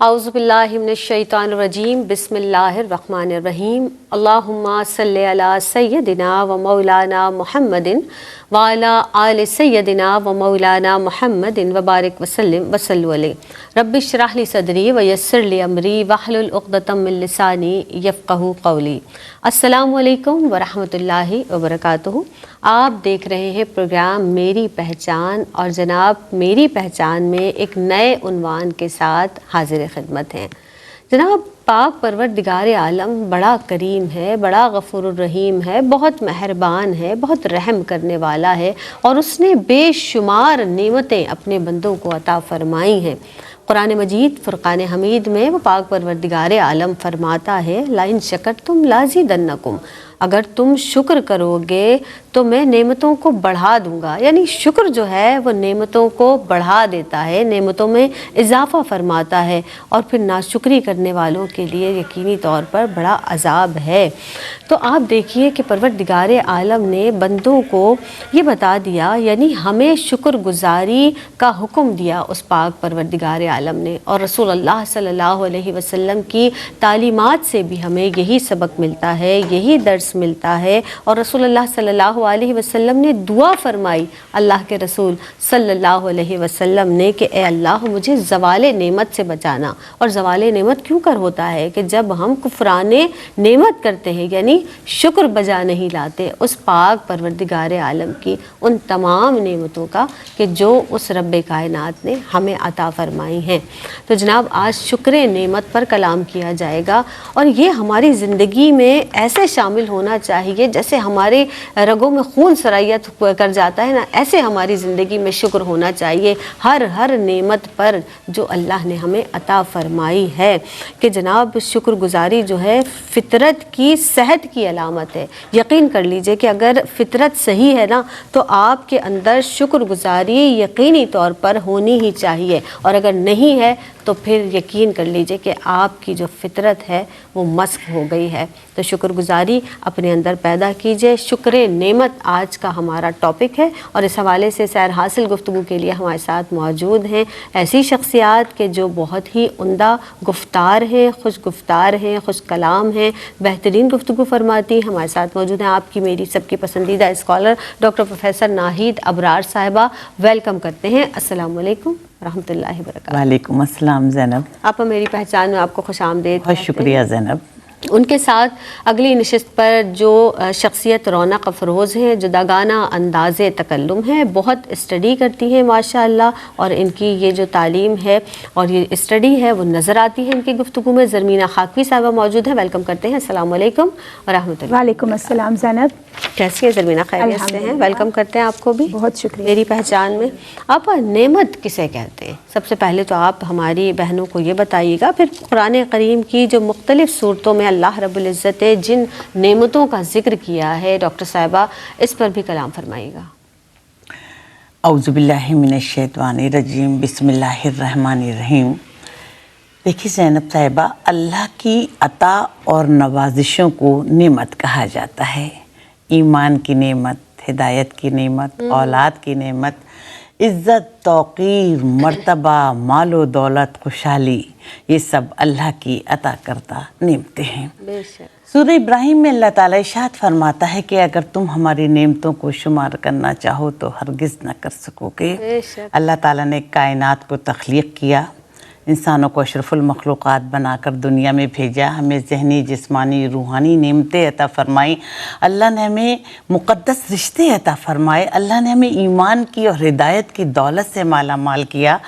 اعوذ باللہ من الشیطان الرجیم بسم اللہ الرحمن الرحیم اللہم صلی علی سیدنا و مولانا محمد وعلی آل سیدنا و مولانا محمد وبارک وسلم وصلوا علیہ رب اشرح لی صدری ویسر لی امری واحلل عقدۃ من لسانی یفقہوا قولی۔ السلام علیکم ورحمۃ اللہ وبرکاتہ۔ آپ دیکھ رہے ہیں پروگرام میری پہچان، اور جناب میری پہچان میں ایک نئے عنوان کے ساتھ حاضر خدمت ہیں۔ جناب پاک پروردگار عالم بڑا کریم ہے، بڑا غفور الرحیم ہے، بہت مہربان ہے، بہت رحم کرنے والا ہے، اور اس نے بے شمار نعمتیں اپنے بندوں کو عطا فرمائی ہیں۔ قرآن مجید فرقان حمید میں وہ پاک پروردگار عالم فرماتا ہے لَإِن شَكَرْتُمْ لَأَزِيدَنَّكُمْ، اگر تم شکر کرو گے تو میں نعمتوں کو بڑھا دوں گا۔ یعنی شکر جو ہے وہ نعمتوں کو بڑھا دیتا ہے، نعمتوں میں اضافہ فرماتا ہے، اور پھر ناشکری کرنے والوں کے لیے یقینی طور پر بڑا عذاب ہے۔ تو آپ دیکھیے کہ پروردگار عالم نے بندوں کو یہ بتا دیا، یعنی ہمیں شکر گزاری کا حکم دیا اس پاک پروردگار عالم نے، اور رسول اللہ صلی اللہ علیہ وسلم کی تعلیمات سے بھی ہمیں یہی سبق ملتا ہے، یہی درس ملتا ہے۔ اور رسول اللہ صلی اللہ علیہ وسلم نے دعا فرمائی، اللہ کے رسول صلی اللہ علیہ وسلم نے، کہ اے اللہ مجھے زوال نعمت سے بچانا۔ اور زوال نعمت کیوں کر ہوتا ہے؟ کہ جب ہم کفران نعمت کرتے ہیں، یعنی شکر بجا نہیں لاتے اس پاک پروردگار عالم کی ان تمام نعمتوں کا کہ جو اس رب کائنات نے ہمیں عطا فرمائی ہیں۔ تو جناب آج شکر نعمت پر کلام کیا جائے گا، اور یہ ہماری زندگی میں ایسے شامل ہونا چاہیے جیسے ہمارے رگوں میں خون سرایت کر جاتا ہے نا، ایسے ہماری زندگی میں شکر ہونا چاہیے ہر نعمت پر جو اللہ نے ہمیں عطا فرمائی ہے۔ کہ جناب شکر گزاری جو ہے فطرت کی صحت کی علامت ہے۔ یقین کر لیجئے کہ اگر فطرت صحیح ہے نا تو آپ کے اندر شکر گزاری یقینی طور پر ہونی ہی چاہیے، اور اگر نہیں ہے تو پھر یقین کر لیجئے کہ آپ کی جو فطرت ہے وہ مسخ ہو گئی ہے۔ تو شکر گزاری اپنے اندر پیدا کیجئے۔ شکر نعمت آج کا ہمارا ٹاپک ہے، اور اس حوالے سے سیر حاصل گفتگو کے لیے ہمارے ساتھ موجود ہیں ایسی شخصیات کے جو بہت ہی عمدہ گفتار ہیں، خوش گفتار ہیں، خوش کلام ہیں، بہترین گفتگو فرماتی ہیں۔ ہمارے ساتھ موجود ہیں آپ کی میری سب کی پسندیدہ اسکالر ڈاکٹر پروفیسر ناہید ابرار صاحبہ۔ ویلکم کرتے ہیں۔ السلام علیکم ورحمۃ اللہ وبرکاتہ۔ وعلیکم السلام زینب۔ آپ میری پہچان میں آپ کو خوش آمدید۔ بہت شکریہ زینب۔ ان کے ساتھ اگلی نشست پر جو شخصیت رونق افروز ہیں، جداگانہ انداز تکلم ہے، بہت اسٹڈی کرتی ہیں ماشاءاللہ، اور ان کی یہ جو تعلیم ہے اور یہ اسٹڈی ہے وہ نظر آتی ہے ان کی گفتگو میں۔ زرمینہ خاکوی صاحبہ موجود ہیں، ویلکم کرتے ہیں۔ السلام علیکم ورحمۃ اللہ۔ وعلیکم السلام زینب، کیسی ہیں زرمینہ؟ خیریت سے ہیں؟ ویلکم کرتے ہیں آپ کو بھی بہت شکریہ۔ میری پہچان میں۔ آپ نعمت کسے کہتے ہیں؟ سب سے پہلے تو آپ ہماری بہنوں کو یہ بتائیے گا، پھر قرآن کریم کی جو مختلف صورتوں میں اللہ رب العزت نے جن نعمتوں کا ذکر کیا ہے ڈاکٹر صاحبہ، اس پر بھی کلام فرمائیے گا۔ اعوذ باللہ من الشیطان الرجیم، بسم اللہ الرحمن الرحیم۔ دیکھیے زینب صاحبہ، اللہ کی عطا اور نوازشوں کو نعمت کہا جاتا ہے۔ ایمان کی نعمت، ہدایت کی نعمت، اولاد کی نعمت، عزت، توقیر، مرتبہ، مال و دولت، خوشحالی، یہ سب اللہ کی عطا کردہ نعمتیں ہیں۔ بے شک۔ سورہ ابراہیم میں اللہ تعالیٰ ارشاد فرماتا ہے کہ اگر تم ہماری نعمتوں کو شمار کرنا چاہو تو ہرگز نہ کر سکو گے۔ بے شک۔ اللہ تعالیٰ نے کائنات کو تخلیق کیا، انسانوں کو اشرف المخلوقات بنا کر دنیا میں بھیجا، ہمیں ذہنی، جسمانی، روحانی نعمتیں عطا فرمائیں، اللہ نے ہمیں مقدس رشتے عطا فرمائے، اللہ نے ہمیں ایمان کی اور ہدایت کی دولت سے مالا مال کیا،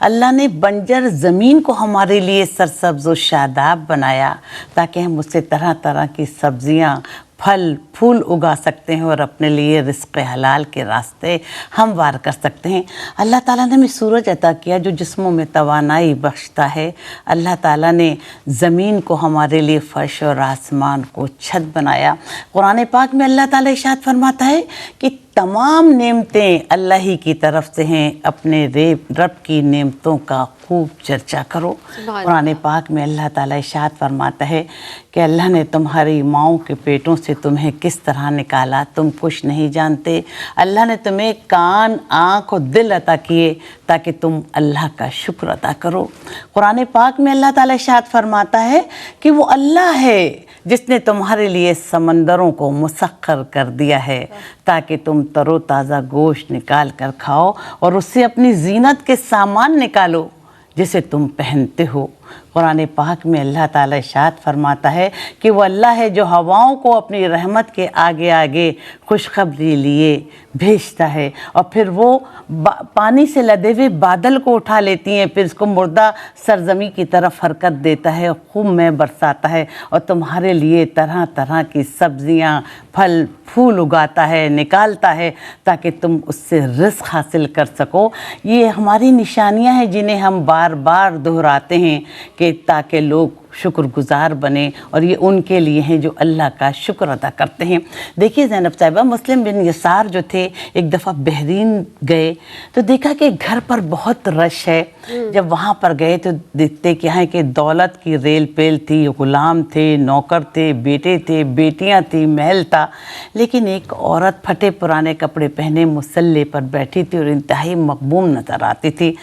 اللہ نے بنجر زمین کو ہمارے لیے سرسبز و شاداب بنایا تاکہ ہم اس سے طرح طرح کی سبزیاں، پھل پھول اگا سکتے ہیں اور اپنے لیے رزق حلال کے راستے ہموار کر سکتے ہیں۔ اللہ تعالیٰ نے ہمیں سورج عطا کیا جو جسموں میں توانائی بخشتا ہے، اللہ تعالیٰ نے زمین کو ہمارے لیے فرش اور آسمان کو چھت بنایا۔ قرآن پاک میں اللہ تعالیٰ ارشاد فرماتا ہے کہ تمام نعمتیں اللہ ہی کی طرف سے ہیں، اپنے رب کی نعمتوں کا خوب چرچا کرو۔ قرآن پاک میں اللہ تعالیٰ ارشاد فرماتا ہے کہ اللہ نے تمہاری ماؤں کے پیٹوں سے تمہیں کس طرح نکالا تم کچھ نہیں جانتے. اللہ نے تمہیں کان آنکھ اور دل عطا کیے تاکہ تم اللہ کا شکر ادا کرو. قرآن پاک میں اللہ تعالیٰ ارشاد فرماتا ہے کہ وہ اللہ ہے جس نے تمہارے لیے سمندروں کو مسخر کر دیا ہے تاکہ تم تر و تازہ گوشت نکال کر کھاؤ اور اس سے اپنی زینت کے سامان نکالو جسے تم پہنتے ہو. قرآن پاک میں اللہ تعالیٰ ارشاد فرماتا ہے کہ وہ اللہ ہے جو ہواؤں کو اپنی رحمت کے آگے آگے خوشخبری لیے بھیجتا ہے اور پھر وہ پانی سے لدے ہوئے بادل کو اٹھا لیتی ہیں، پھر اس کو مردہ سرزمین کی طرف حرکت دیتا ہے اور خوب میں برساتا ہے اور تمہارے لیے طرح طرح کی سبزیاں پھل پھول اگاتا ہے نکالتا ہے تاکہ تم اس سے رزق حاصل کر سکو. یہ ہماری نشانیاں ہیں جنہیں ہم بار بار دہراتے ہیں کہ تاکہ لوگ شکر گزار بنیں، اور یہ ان کے لیے ہیں جو اللہ کا شکر ادا کرتے ہیں. دیکھیے زینب صاحبہ، مسلم بن یسار جو تھے ایک دفعہ بحرین گئے تو دیکھا کہ گھر پر بہت رش ہے. جب وہاں پر گئے تو دیکھتے کیا ہے کہ دولت کی ریل پیل تھی، غلام تھے، نوکر تھے، بیٹے تھے، بیٹیاں تھیں، محل تھا، لیکن ایک عورت پھٹے پرانے کپڑے پہنے مسلح پر بیٹھی تھی اور انتہائی مغبوم نظر آتی تھی.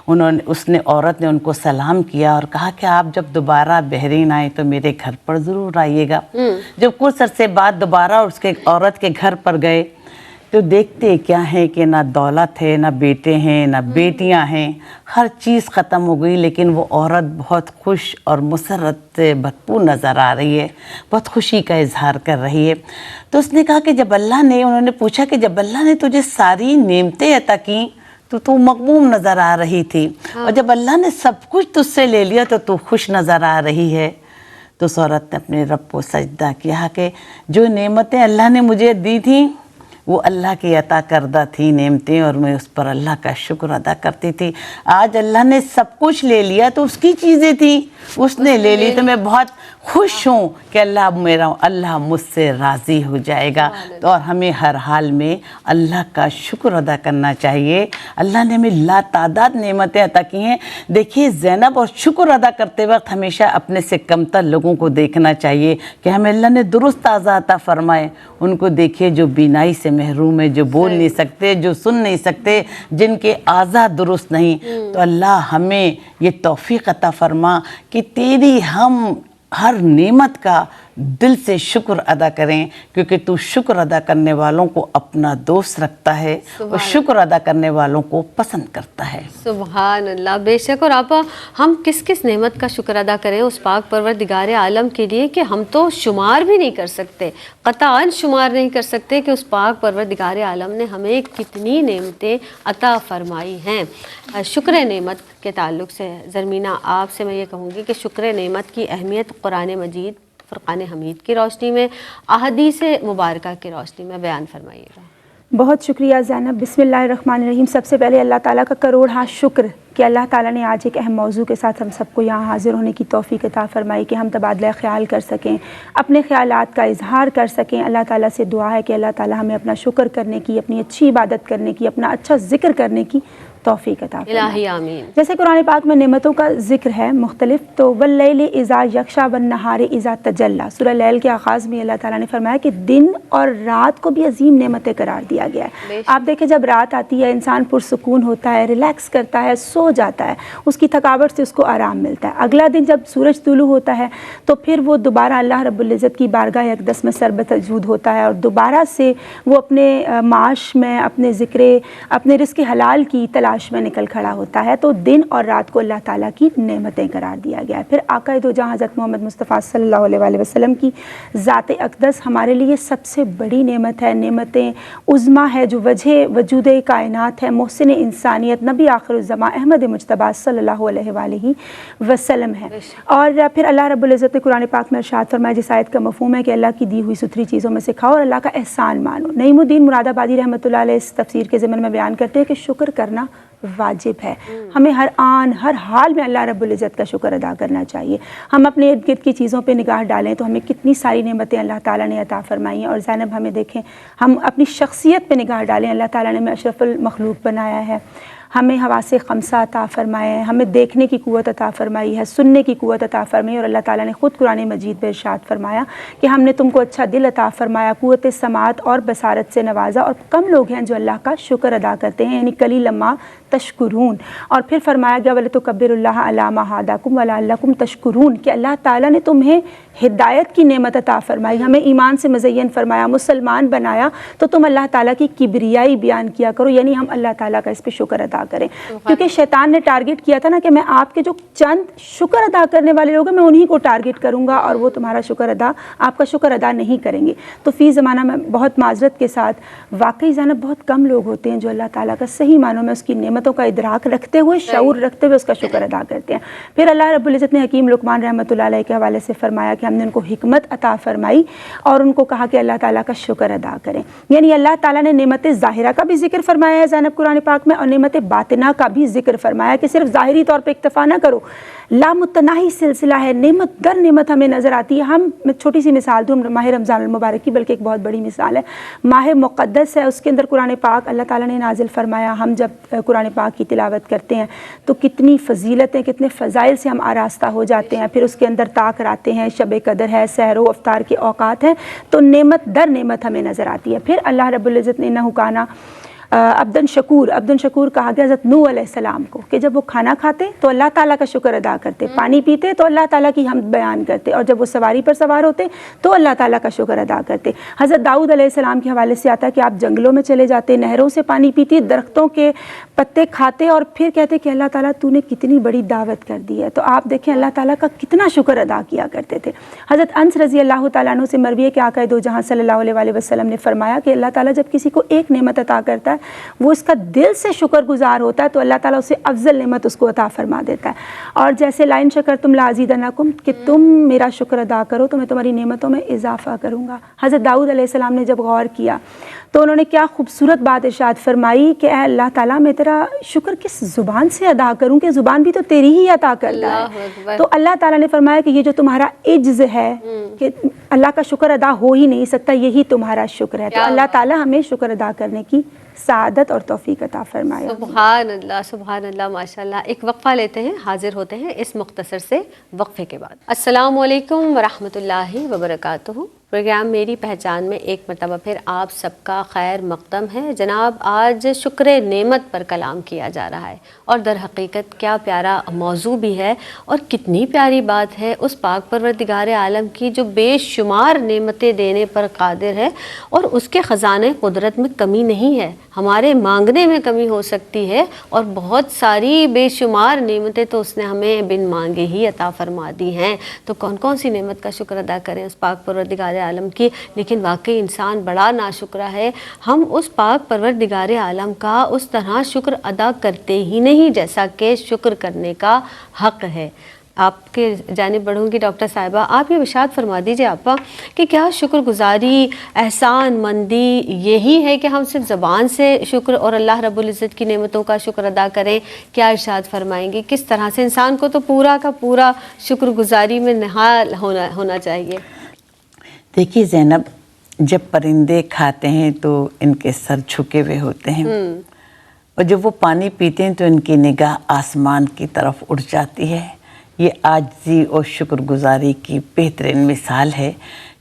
عورت نے ان کو سلام کیا اور کہا کہ آپ جب دوبارہ بحرین آئے تو میرے گھر پر ضرور آئیے گا. جب کچھ عرصے بعد دوبارہ اس کے عورت کے گھر پر گئے تو دیکھتے کیا ہے کہ نہ دولت ہے، نہ بیٹے ہیں، نہ بیٹیاں ہیں، ہر چیز ختم ہو گئی، لیکن وہ عورت بہت خوش اور مسرت سے بھرپور نظر آ رہی ہے، بہت خوشی کا اظہار کر رہی ہے. تو اس نے کہا کہ انہوں نے پوچھا کہ جب اللہ نے تجھے ساری نعمتیں عطا کیں تو مغموم نظر آ رہی تھی، اور جب اللہ نے سب کچھ تجھ سے لے لیا تو خوش نظر آ رہی ہے. تو اس عورت نے اپنے رب کو سجدہ کیا کہ جو نعمتیں اللہ نے مجھے دی تھیں وہ اللہ کی عطا کردہ تھی نعمتیں، اور میں اس پر اللہ کا شکر ادا کرتی تھی. آج اللہ نے سب کچھ لے لیا تو اس کی چیزیں تھیں، اس نے لے لی تو میں بہت خوش ہوں کہ اللہ مجھ سے راضی ہو جائے گا. تو اور ہمیں ہر حال میں اللہ کا شکر ادا کرنا چاہیے. اللہ نے ہمیں لا تعداد نعمتیں عطا کی ہیں. دیکھیے زینب، اور شکر ادا کرتے وقت ہمیشہ اپنے سے کمتر لوگوں کو دیکھنا چاہیے کہ ہمیں اللہ نے درست اعضاء عطا فرمائے. ان کو دیکھیے جو بینائی سے محروم ہے، جو بول نہیں سکتے، جو سن نہیں سکتے، جن کے اعضاء درست نہیں. تو اللہ ہمیں یہ توفیق عطا فرما کہ تیری ہم ہر نعمت کا دل سے شکر ادا کریں، کیونکہ تو شکر ادا کرنے والوں کو اپنا دوست رکھتا ہے اور شکر ادا کرنے والوں کو پسند کرتا ہے. سبحان اللہ. بے شک. اور آپا، ہم کس کس نعمت کا شکر ادا کریں اس پاک پروردگار عالم کے لیے کہ ہم تو شمار بھی نہیں کر سکتے، قطعاً شمار نہیں کر سکتے کہ اس پاک پروردگار عالم نے ہمیں کتنی نعمتیں عطا فرمائی ہیں. شکر نعمت کے تعلق سے زرمینہ آپ سے میں یہ کہوں گی کہ شکر نعمت کی اہمیت قرآن مجید فرقان حمید کی روشنی میں، احادیث مبارکہ کی روشنی میں بیان فرمائیے گا. بہت شکریہ زینب. بسم اللہ الرحمن الرحیم. سب سے پہلے اللہ تعالیٰ کا کروڑ شکر کہ اللہ تعالیٰ نے آج ایک اہم موضوع کے ساتھ ہم سب کو یہاں حاضر ہونے کی توفیق عطا فرمائی کہ ہم تبادلہ خیال کر سکیں، اپنے خیالات کا اظہار کر سکیں. اللہ تعالیٰ سے دعا ہے کہ اللہ تعالیٰ ہمیں اپنا شکر کرنے کی، اپنی اچھی عبادت کرنے کی، اپنا اچھا ذکر کرنے کی توفیق عطا فرمائے. الہی آمین. جیسے قرآن پاک میں نعمتوں کا ذکر ہے مختلف، تو واللیل اذا یغشی والنہار اذا تجلی، سورہ لیل کے آغاز میں اللہ تعالیٰ نے فرمایا کہ دن اور رات کو بھی عظیم نعمتیں قرار دیا گیا ہے. آپ دیکھیں جب رات آتی ہے انسان پرسکون ہوتا ہے، ریلیکس کرتا ہے، سو جاتا ہے، اس کی تھکاوٹ سے اس کو آرام ملتا ہے. اگلا دن جب سورج طلوع ہوتا ہے تو پھر وہ دوبارہ اللہ رب العزت کی بارگاہ اقدس میں سربتجود ہوتا ہے اور دوبارہ سے وہ اپنے معاش میں، اپنے ذکر، اپنے رزق حلال کی تلاش میں نکل کھڑا ہوتا ہے. تو دن اور رات کو اللہ تعالیٰ کی نعمتیں قرار دیا گیا ہے. پھر آقا دو جہاں حضرت محمد مصطفیٰ صلی اللہ علیہ وآلہ وسلم کی ذات اقدس ہمارے لیے سب سے بڑی نعمت ہے، نعمتیں عظمیٰ ہے، جو وجہ وجود کائنات ہے، محسن انسانیت، نبی آخر الزمان احمد مجتبیٰ صلی اللہ علیہ وآلہ وسلم ہے. اور پھر اللہ رب العزت نے قرآن پاک میں ارشاد فرمایا، جس آیت کا مفہوم ہے کہ اللہ کی دی ہوئی ستھری چیزوں میں سے کھاؤ اور اللہ کا احسان مانو. نعیم الدین مراد آبادی رحمۃ اللہ علیہ اس تفسیر کے ضمن میں بیان کرتے ہیں کہ شکر کرنا واجب ہے. ہمیں ہر آن ہر حال میں اللہ رب العزت کا شکر ادا کرنا چاہیے. ہم اپنے ارد گرد کی چیزوں پہ نگاہ ڈالیں تو ہمیں کتنی ساری نعمتیں اللہ تعالیٰ نے عطا فرمائی ہیں. اور زینب ہمیں دیکھیں، ہم اپنی شخصیت پہ نگاہ ڈالیں، اللہ تعالیٰ نے ہمیں اشرف المخلوق بنایا ہے. ہمیں حواس خمسہ عطا فرمائے ہیں، ہمیں دیکھنے کی قوت عطا فرمائی ہے، سننے کی قوت عطا فرمائی، اور اللہ تعالیٰ نے خود قرآن مجید میں ارشاد فرمایا کہ ہم نے تم کو اچھا دل عطا فرمایا، قوت سماعت اور بصارت سے نوازا، اور کم لوگ ہیں جو اللہ کا شکر ادا کرتے ہیں، یعنی قلیلا ما تشکرون۔ اور پھر فرمایا گیا وَلِتُكَبِّرُوا اللَّهَ عَلَىٰ مَا هَدَاكُمْ وَلَعَلَّكُمْ تَشْكُرُونَ کہ اللہ تعالیٰ نے تمہیں ہدایت کی نعمت عطا فرمائی، ہمیں ایمان سے مزین فرمایا، مسلمان بنایا، تو تم اللہ تعالیٰ کی کبریائی بیان کیا کرو، یعنی ہم اللہ تعالیٰ کا اس پہ شکر ادا کریں، کیونکہ شیطان نے ٹارگٹ کیا تھا نا کہ میں آپ کے جو چند شکر ادا کرنے والے لوگ ہیں میں انہی کو ٹارگٹ کروں گا اور وہ تمہارا شکر ادا، آپ کا شکر ادا نہیں کریں گے۔ تو فی زمانہ میں بہت معذرت کے ساتھ واقعی زینب بہت کم لوگ ہوتے ہیں جو اللہ تعالیٰ کا صحیح معنوں میں اس کی نعمتوں کا ادراک رکھتے ہوئے، شعور رکھتے ہوئے اس کا شکر ادا کرتے ہیں۔ پھر اللہ رب العزت نے حکیم لقمان رحمۃ اللہ علیہ کے حوالے سے فرمایا کہ ہم نے ان کو حکمت عطا فرمائی اور ان کو کہا کہ اللہ تعالیٰ کا شکر ادا کریں، یعنی اللہ تعالیٰ نے نعمت ظاہرہ کا بھی ذکر فرمایا ہے زینب قرآن پاک میں، اور نعمت باطنہ کا بھی ذکر فرمایا کہ صرف ظاہری طور پہ اکتفا نہ کرو، لامتناہی سلسلہ ہے، نعمت در نعمت ہمیں نظر آتی ہے۔ ہم چھوٹی سی مثال دوں ماہ رمضان المبارک کی، بلکہ ایک بہت بڑی مثال ہے، ماہ مقدس ہے، اس کے اندر قرآن پاک اللہ تعالیٰ نے نازل فرمایا، ہم جب قرآن پاک کی تلاوت کرتے ہیں تو کتنی فضیلتیں، کتنے فضائل سے ہم آراستہ ہو جاتے ہیں، پھر اس کے اندر طاق راتے ہیں، شب قدر ہے، سحر و افطار کے اوقات ہیں، تو نعمت در نعمت ہمیں نظر آتی ہے۔ پھر اللہ رب العزت نے انہ کانا عبدن شکور کہا گیا حضرت نوح علیہ السلام کو کہ جب وہ کھانا کھاتے تو اللہ تعالیٰ کا شکر ادا کرتے، پانی پیتے تو اللہ تعالیٰ کی حمد بیان کرتے، اور جب وہ سواری پر سوار ہوتے تو اللہ تعالیٰ کا شکر ادا کرتے۔ حضرت داؤد علیہ السلام کے حوالے سے آتا ہے کہ آپ جنگلوں میں چلے جاتے، نہروں سے پانی پیتے، درختوں کے پتے کھاتے، اور پھر کہتے کہ اللہ تعالیٰ تو نے کتنی بڑی دعوت کر دی ہے۔ تو آپ دیکھیں اللہ تعالیٰ کا کتنا شکر ادا کیا کرتے تھے۔ حضرت انس رضی اللہ تعالیٰ عنہ سے مروی ہے کہ آقا دو جہاں صلی اللہ علیہ وآلہ وسلم نے فرمایا کہ اللہ تعالیٰ جب کسی کو ایک نعمت عطا کرتا ہے وہ اس کا دل سے شکر گزار ہوتا ہے تو اللہ تعالیٰ اسے افضل نعمت اس کو عطا فرما دیتا ہے۔ اور جیسے لائن شکرتم لازیدنکم کہ تم میرا شکر ادا کرو تو میں تمہاری نعمتوں میں اضافہ کروں گا۔ حضرت داؤد علیہ السلام نے جب غور کیا تو انہوں نے کیا خوبصورت بات ارشاد فرمائی کہ اے اللہ تعالیٰ میں تیرا شکر کس زبان سے ادا کروں کہ زبان بھی تو تیری ہی عطا کرتا ہے۔ تو اللہ تعالیٰ نے فرمایا کہ یہ جو تمہارا عجز ہے کہ اللہ کا شکر ادا ہو ہی نہیں سکتا، یہی تمہارا شکر ہے۔ تو اللہ تعالیٰ ہمیں شکر ادا کرنے کی سعادت اور توفیق عطا فرمائے۔ سبحان اللہ ماشاء اللہ۔ ایک وقفہ لیتے ہیں، حاضر ہوتے ہیں اس مختصر سے وقفے کے بعد۔ السلام علیکم ورحمۃ اللہ وبرکاتہ۔ پروگرام میری پہچان میں ایک مرتبہ پھر آپ سب کا خیر مقدم ہے۔ جناب آج شکر نعمت پر کلام کیا جا رہا ہے، اور در حقیقت کیا پیارا موضوع بھی ہے، اور کتنی پیاری بات ہے اس پاک پروردگار عالم کی جو بے شمار نعمتیں دینے پر قادر ہے، اور اس کے خزانے قدرت میں کمی نہیں ہے، ہمارے مانگنے میں کمی ہو سکتی ہے، اور بہت ساری بے شمار نعمتیں تو اس نے ہمیں بن مانگے ہی عطا فرما دی ہیں۔ تو کون کون سی نعمت کا شکر ادا کریں اس پاک پروردگار عالم کی، لیکن واقعی انسان بڑا ناشکرہ ہے، ہم اس پاک پروردگار عالم کا اس طرح شکر ادا کرتے ہی نہیں جیسا کہ شکر کرنے کا حق ہے۔ آپ کے جانب بڑھوں گی ڈاکٹر صاحبہ، آپ یہ ارشاد فرما دیجیے آپا کہ کیا شکر گزاری، احسان مندی یہی ہے کہ ہم صرف زبان سے شکر اور اللہ رب العزت کی نعمتوں کا شکر ادا کریں؟ کیا ارشاد فرمائیں گے کس طرح سے انسان کو تو پورا کا پورا شکر گزاری میں نہال ہونا چاہیے؟ دیکھیے زینب، جب پرندے کھاتے ہیں تو ان کے سر جھکے ہوئے ہوتے ہیں، اور جب وہ پانی پیتے ہیں تو ان کی نگاہ آسمان کی طرف اٹھ جاتی ہے۔ یہ عاجزی اور شکر گزاری کی بہترین مثال ہے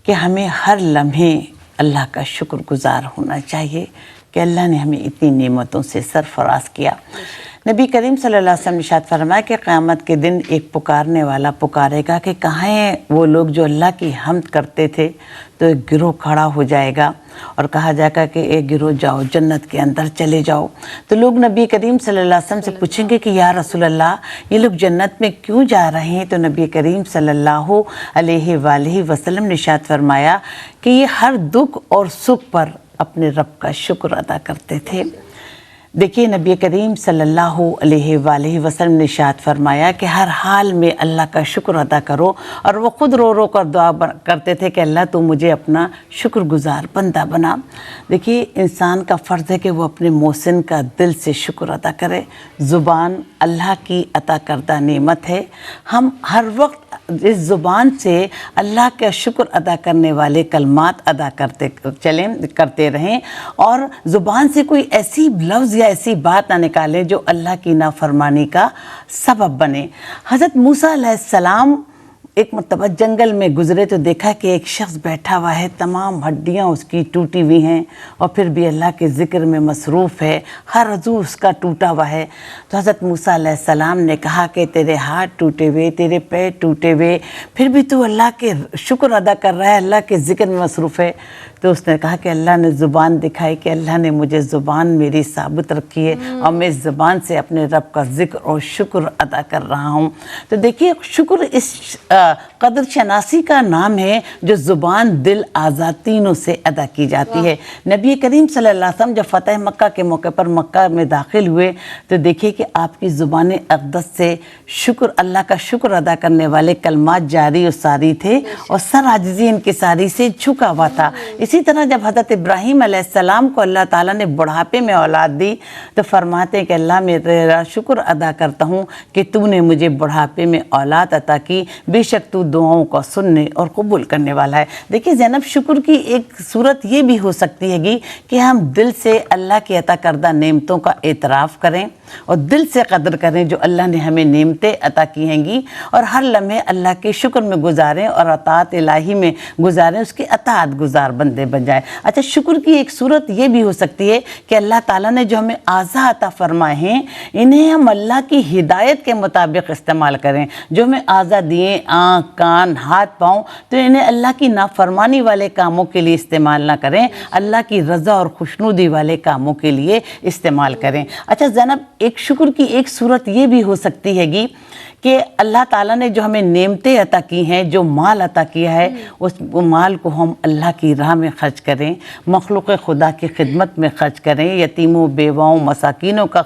کہ ہمیں ہر لمحے اللہ کا شکر گزار ہونا چاہیے کہ اللہ نے ہمیں اتنی نعمتوں سے سرفراز کیا۔ نبی کریم صلی اللہ علیہ وسلم نے ارشاد فرمایا کہ قیامت کے دن ایک پکارنے والا پکارے گا کہ کہاں ہیں وہ لوگ جو اللہ کی حمد کرتے تھے؟ تو ایک گروہ کھڑا ہو جائے گا اور کہا جائے گا کہ ایک گروہ جاؤ جنت کے اندر چلے جاؤ۔ تو لوگ نبی کریم صلی اللہ علیہ وسلم سے پوچھیں گے کہ یا رسول اللہ یہ لوگ جنت میں کیوں جا رہے ہیں؟ تو نبی کریم صلی اللہ علیہ وآلہ وسلم نے ارشاد فرمایا کہ یہ ہر دکھ اور سکھ پر اپنے رب کا شکر ادا کرتے تھے۔ دیکھیے نبی کریم صلی اللہ علیہ وآلہ وسلم نے ارشاد فرمایا کہ ہر حال میں اللہ کا شکر ادا کرو، اور وہ خود رو رو کر دعا کرتے تھے کہ اللہ تو مجھے اپنا شکر گزار بندہ بنا۔ دیکھیے انسان کا فرض ہے کہ وہ اپنے محسن کا دل سے شکر ادا کرے۔ زبان اللہ کی عطا کردہ نعمت ہے، ہم ہر وقت اس زبان سے اللہ کا شکر ادا کرنے والے کلمات ادا کرتے رہیں، اور زبان سے کوئی ایسی لفظ یا ایسی بات نہ نکالیں جو اللہ کی نافرمانی کا سبب بنے۔ حضرت موسیٰ علیہ السلام ایک مرتبہ جنگل میں گزرے تو دیکھا کہ ایک شخص بیٹھا ہوا ہے، تمام ہڈیاں اس کی ٹوٹی ہوئی ہیں، اور پھر بھی اللہ کے ذکر میں مصروف ہے، ہر عضو اس کا ٹوٹا ہوا ہے۔ تو حضرت موسیٰ علیہ السلام نے کہا کہ تیرے ہاتھ ٹوٹے ہوئے، تیرے پیر ٹوٹے ہوئے، پھر بھی تو اللہ کے شکر ادا کر رہا ہے، اللہ کے ذکر میں مصروف ہے۔ تو اس نے کہا کہ اللہ نے زبان دکھائی کہ اللہ نے مجھے زبان میری ثابت رکھی ہے، اور میں اس زبان سے اپنے رب کا ذکر اور شکر ادا کر رہا ہوں۔ تو دیکھیے، شکر اس قدر شناسی کا نام ہے جو زبان، دل، اعضاء تینوں سے ادا کی جاتی ہے۔ نبی کریم صلی اللہ علیہ وسلم جب فتح مکہ کے موقع پر مکہ میں داخل ہوئے تو دیکھیے کہ آپ کی زبان اقدس سے شکر، اللہ کا شکر ادا کرنے والے کلمات جاری و ساری تھے، اور سر عاجزی انکساری سے جھکا ہوا تھا۔ اسی طرح جب حضرت ابراہیم علیہ السلام کو اللہ تعالیٰ نے بڑھاپے میں اولاد دی تو فرماتے ہیں کہ اللہ میں تیرا شکر ادا کرتا ہوں کہ تو نے مجھے بڑھاپے میں اولاد عطا کی، بے شک تو دعاؤں کو سننے اور قبول کرنے والا ہے۔ دیکھیے زینب، شکر کی ایک صورت یہ بھی ہو سکتی ہے کہ ہم دل سے اللہ کی عطا کردہ نعمتوں کا اعتراف کریں اور دل سے قدر کریں جو اللہ نے ہمیں نعمتیں عطا کی ہیں گی، اور ہر لمحے اللہ کے شکر میں گزاریں اور اطاعت الہی میں گزاریں، اس کے اطاعت گزار بندے بن جائیں۔ اچھا، شکر کی ایک صورت یہ بھی ہو سکتی ہے کہ اللہ تعالیٰ نے جو ہمیں اعضاء عطا فرمائے ہیں انہیں ہم اللہ کی ہدایت کے مطابق استعمال کریں۔ جو ہمیں اعضاء دیے، آنکھ، کان، ہاتھ، پاؤں، تو انہیں اللہ کی نافرمانی والے کاموں کے لیے استعمال نہ کریں، اللہ کی رضا اور خوشنودی والے کاموں کے لیے استعمال کریں۔ اچھا زینب، ایک شکر کی ایک صورت یہ بھی ہو سکتی ہے کہ اللہ تعالیٰ نے جو ہمیں نعمتیں عطا کی ہیں، جو مال عطا کیا ہے، اس مال کو ہم اللہ کی راہ میں خرچ کریں، مخلوق خدا کی خدمت میں خرچ کریں، یتیموں، بیواؤں، مساکینوں کا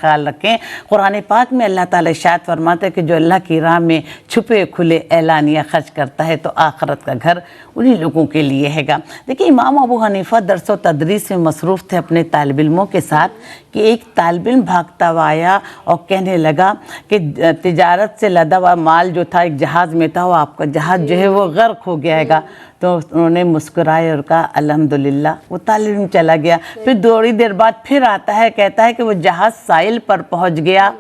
خیال رکھیں۔ قرآن پاک میں اللہ تعالیٰ ارشاد فرماتا ہے کہ جو اللہ کی راہ میں چھپے کھلے اعلانیہ خرچ کرتا ہے تو آخرت کا گھر انہی لوگوں کے لیے ہے گا۔ دیکھیں، امام ابو حنیفہ درس و تدریس میں مصروف تھے اپنے طالب علموں کے ساتھ کہ ایک طالب علم بھاگتا ہوا آیا اور کہنے لگا کہ تجارت سے لدا ہوا مال جو تھا ایک جہاز میں تھا، وہ آپ کا جہاز جو ہے وہ غرق ہو گیا ہے۔ تو انہوں نے مسکرائے اور کہا الحمدللہ، وہ طالب علم چلا گیا۔ پھر تھوڑی دیر بعد پھر آتا ہے، کہتا ہے کہ وہ جہاز ساحل پر پہنچ گیا۔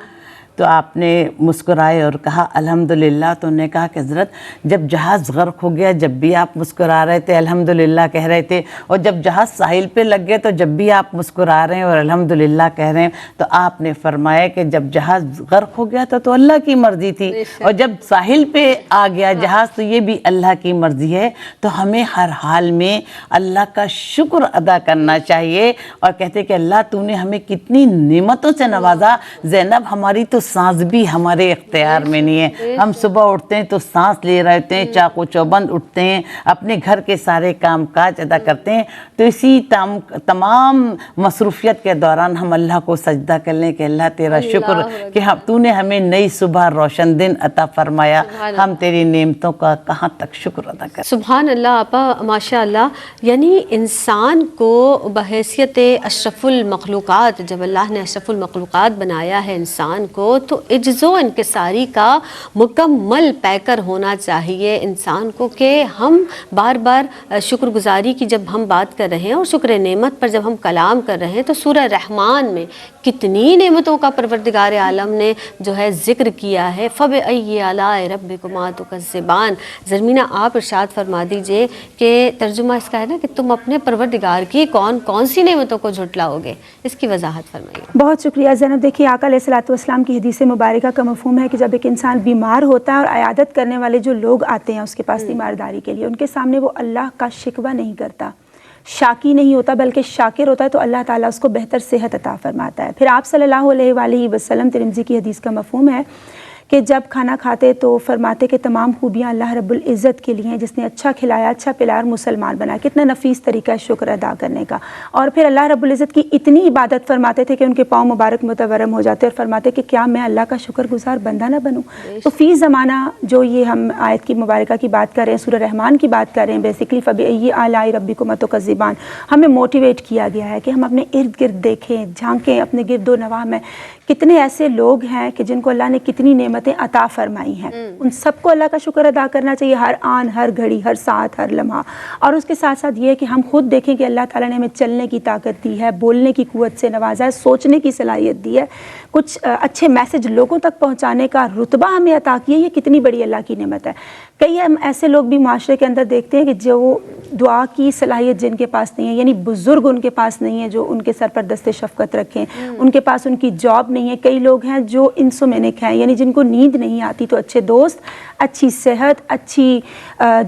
تو آپ نے مسکرائے اور کہا الحمدللہ۔ تو انہوں نے کہا کہ حضرت، جب جہاز غرق ہو گیا جب بھی آپ مسکرا رہے تھے، الحمدللہ کہہ رہے تھے، اور جب جہاز ساحل پہ لگ گئے تو جب بھی آپ مسکرا رہے ہیں اور الحمدللہ کہہ رہے ہیں۔ تو آپ نے فرمایا کہ جب جہاز غرق ہو گیا تو اللہ کی مرضی تھی، اور جب ساحل پہ آ گیا جہاز تو یہ بھی اللہ کی مرضی ہے۔ تو ہمیں ہر حال میں اللہ کا شکر ادا کرنا چاہیے، اور کہتے کہ اللہ تو نے ہمیں کتنی نعمتوں سے نوازا۔ زینب، ہماری تو سانس بھی ہمارے اختیار میں نہیں ہے۔ ہم صبح اٹھتے ہیں تو سانس لے رہے ہوتے ہیں، چاقو چوبند اٹھتے ہیں، اپنے گھر کے سارے کام کاج ادا کرتے ہیں۔ تو اسی تمام مصروفیت کے دوران ہم اللہ کو سجدہ کر لیں کہ اللہ تیرا شکر کہ تو نے ہمیں نئی صبح، روشن دن عطا فرمایا، ہم تیری نعمتوں کا کہاں تک شکر ادا کریں۔ سبحان اللہ آپا، ماشاء اللہ۔ یعنی انسان کو بحیثیت اشرف المخلوقات، جب اللہ نے اشرف المخلوقات بنایا ہے انسان کو، تو عجز و انکساری کا مکمل پیکر ہونا چاہیے انسان کو، کہ ہم بار بار شکر گزاری کی جب ہم بات کر رہے ہیں اور شکر نعمت پر جب ہم کلام کر رہے ہیں تو سورہ رحمان میں کتنی نعمتوں کا پروردگار عالم نے جو ہے ذکر کیا ہے۔ فَبِأَيِّ آلَاءِ رَبِّكُمَا تُكَذِّبَانِ۔ زرمینہ، آپ ارشاد فرما دیجئے کہ ترجمہ اس کا ہے نا کہ تم اپنے پروردگار کی کون کون سی نعمتوں کو جھٹلاؤ گے، اس کی وضاحت فرمائیے۔ بہت شکریہ زینب۔ دیکھیے، آقا علیہ الصلوۃ والسلام کی حدیث مبارکہ کا مفہوم ہے کہ جب ایک انسان بیمار ہوتا ہے اور عیادت کرنے والے جو لوگ آتے ہیں اس کے پاس تیمارداری کے لیے، ان کے سامنے وہ اللہ کا شکوہ نہیں کرتا، شاکی نہیں ہوتا، بلکہ شاکر ہوتا ہے، تو اللہ تعالیٰ اس کو بہتر صحت عطا فرماتا ہے۔ پھر آپ صلی اللہ علیہ وآلہ وسلم، ترمذی کی حدیث کا مفہوم ہے کہ جب کھانا کھاتے تو فرماتے کہ تمام خوبیاں اللہ رب العزت کے لیے ہیں، جس نے اچھا کھلایا، اچھا پلایا اور مسلمان بنایا۔ کتنا نفیس طریقہ ہے شکر ادا کرنے کا۔ اور پھر اللہ رب العزت کی اتنی عبادت فرماتے تھے کہ ان کے پاؤں مبارک متورم ہو جاتے، اور فرماتے کہ کیا میں اللہ کا شکر گزار بندہ نہ بنوں۔ تو فی زمانہ جو یہ ہم آیت کی مبارکہ کی بات کر رہے ہیں، سورہ رحمان کی بات کر رہے ہیں، بیسکلی فَبِأَيِّ آلَاءِ رَبِّكُمَا تُكَذِّبَانِ، ہمیں موٹیویٹ کیا گیا ہے کہ ہم اپنے ارد گرد دیکھیں، جھانکیں، اپنے گرد و نواح میں کتنے ایسے لوگ ہیں کہ جن کو اللہ نے کتنی نعمت نعمتیں عطا فرمائی ہیں ان سب کو اللہ کا شکر ادا کرنا چاہیے، ہر آن، ہر گھڑی، ہر ساتھ، ہر لمحہ. اور اس کے ساتھ ساتھ یہ ہے کہ ہم خود دیکھیں کہ اللہ تعالیٰ نے ہمیں چلنے کی طاقت دی ہے، بولنے کی قوت سے نوازا ہے، سوچنے کی صلاحیت دی ہے، کچھ اچھے میسج لوگوں تک پہنچانے کا رتبہ ہمیں عطا کیا. یہ کتنی بڑی اللہ کی نعمت ہے. کئی ہم ایسے لوگ بھی معاشرے کے اندر دیکھتے ہیں کہ جو دعا کی صلاحیت جن کے پاس نہیں ہے، یعنی بزرگ ان کے پاس نہیں ہے جو ان کے سر پر دست شفقت رکھیں، ان کے پاس ان کی جاب نہیں ہے. کئی لوگ ہیں جو انسومینک ہیں، یعنی جن کو نیند نہیں آتی. تو اچھے دوست، اچھی صحت، اچھی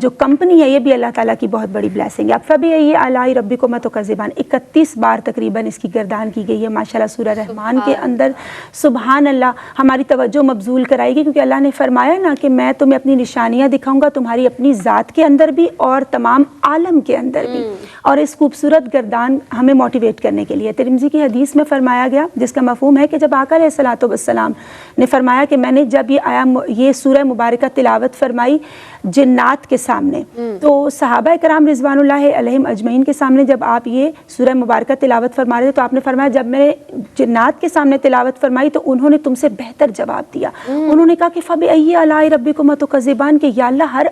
جو کمپنی ہے، یہ بھی اللہ تعالیٰ کی بہت بڑی بلیسنگ ہے. اب فبأي آلاء ربكما تكذبان 31 بار تقریباً اس کی گردان کی گئی ہے ماشاءاللہ سورہ رحمان کے اندر. سبحان اللہ، ہماری توجہ مبذول کرائے گی کیونکہ اللہ نے فرمایا نا کہ میں تمہیں اپنی نشانیاں دکھاؤں گا تمہاری اپنی ذات کے اندر بھی اور تمام عالم کے اندر بھی. اور اس خوبصورت گردان ہمیں موٹیویٹ کرنے کے لیے ترمذی کی حدیث میں فرمایا گیا، جس کا مفہوم ہے کہ جب آقا علیہ الصلوۃ والسلام نے فرمایا کہ میں نے جب یہ سورہ مبارکہ تلاوت فرمائی جنات کے سامنے، تو صحابہ کرام رضوان اللہ علیہم اجمعین کے سامنے جب آپ یہ سورہ مبارکہ تلاوت فرما رہے تھے تو آپ نے فرمایا جب میں نے جنات کے سامنے تلاوت فرمائی تو انہوں نے تم سے بہتر جواب دیا. انہوں نے کہا کہ فبأي آلاء ربكما تكذبان، کہ یا اللہ ہر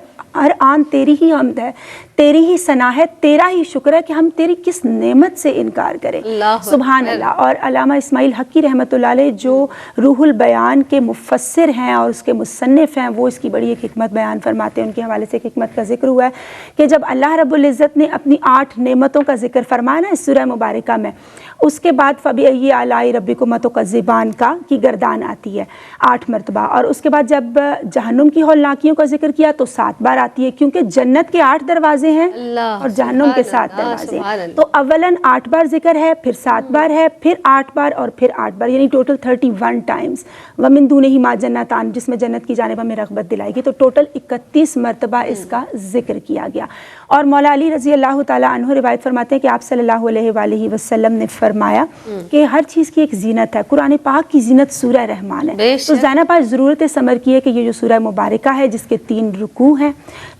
آن تیری ہی حمد ہے، تیری ہی ثنا ہے، تیرا ہی شکر ہے کہ ہم تیری کس نعمت سے انکار کریں. سبحان اللہ. اور علامہ اسماعیل حقی رحمۃ اللہ علیہ جو روح البیان کے مفسر ہیں اور اس کے مصنف ہیں، وہ اس کی بڑی ایک حکمت بیان فرماتے ہیں. ان کے حوالے سے ایک حکمت کا ذکر ہوا ہے کہ جب اللہ رب العزت نے اپنی 8 نعمتوں کا ذکر فرمایا نا اس سورہ مبارکہ میں، اس کے بعد فبأي آلاء ربكما تكذبان کی گردان آتی ہے 8 مرتبہ. اور اس کے بعد جب جہنم کی ہولناکیوں کا ذکر کیا تو 7 بار آتی ہے، کیونکہ جنت کے 8 دروازے ہیں اور جہنم کے 7 دروازے ہیں. تو اولاً 8 بار ذکر ہے، پھر 7 بار ہے، پھر 8 بار اور پھر 8 بار، یعنی ٹوٹل 31 ٹائمز. ومن دونہما جنتان، جس میں جنت کی جانب ہمیں رغبت دلائے گی. تو ٹوٹل 31 مرتبہ اس کا ذکر کیا گیا. اور مولا علی رضی اللہ تعالیٰ عنہ روایت فرماتے ہیں کہ آپ صلی اللہ علیہ وآلہ وسلم نے فرمایا کہ ہر چیز کی ایک زینت ہے. قرآن پاک کی زینت سورہ رحمان ہے. تو زینب آج ضرورت سمر کی ہے کہ یہ جو سورہ مبارکہ ہے جس کے 3 رکوع ہیں،